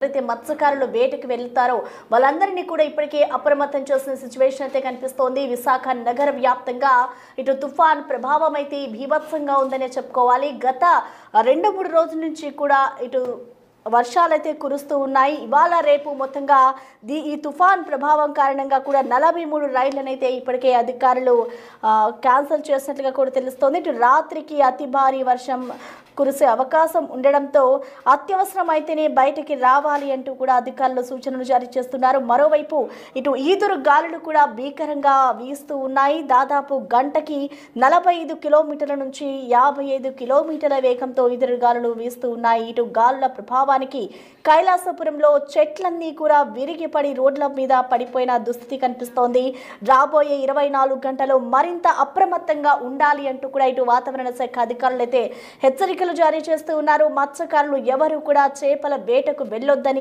ఎవరైతే మత్స్యకారులు వేటకు వెళ్తారో వాళ్ళందరినీ కూడా ఇప్పటికే అప్రమత్తం చేసిన సిచ్యువేషన్ అయితే కనిపిస్తోంది. విశాఖ నగర వ్యాప్తంగా ఇటు తుఫాన్ ప్రభావం అయితే భీభత్సంగా ఉందనే చెప్పుకోవాలి. గత 2-3 రోజుల నుంచి కూడా ఇటు వర్షాలైతే కురుస్తూ ఉన్నాయి. ఇవాళ రేపు మొత్తంగా ఈ తుఫాన్ ప్రభావం కారణంగా కూడా 43 రైళ్లనైతే ఇప్పటికే అధికారులు క్యాన్సిల్ చేసినట్లుగా కూడా తెలుస్తోంది. ఇటు రాత్రికి అతి భారీ వర్షం కురిసే అవకాశం ఉండడంతో అత్యవసరం అయితేనే బయటికి రావాలి అంటూ కూడా అధికారులు సూచనలు జారీ చేస్తున్నారు. మరోవైపు ఇటు ఈదురు గాలులు కూడా భీకరంగా వీస్తూ ఉన్నాయి. దాదాపు గంటకి 45 కిలోమీటర్ల నుంచి 55 కిలోమీటర్ల వేగంతో ఈదురు గాలులు వీస్తూ ఉన్నాయి. ఇటు గాలుల ప్రభావానికి కైలాసపురంలో చెట్లన్నీ కూడా విరిగిపడి రోడ్ల మీద పడిపోయిన దుస్థితి కనిపిస్తోంది. రాబోయే 24 గంటలు మరింత అప్రమత్తంగా ఉండాలి అంటూ కూడా ఇటు వాతావరణ శాఖ అధికారులు అయితే హెచ్చరికలు జారీ చేస్తూ ఉన్నారు. మత్స్యకారులు ఎవరు కూడా చేపల వేటకు వెళ్ళొద్దని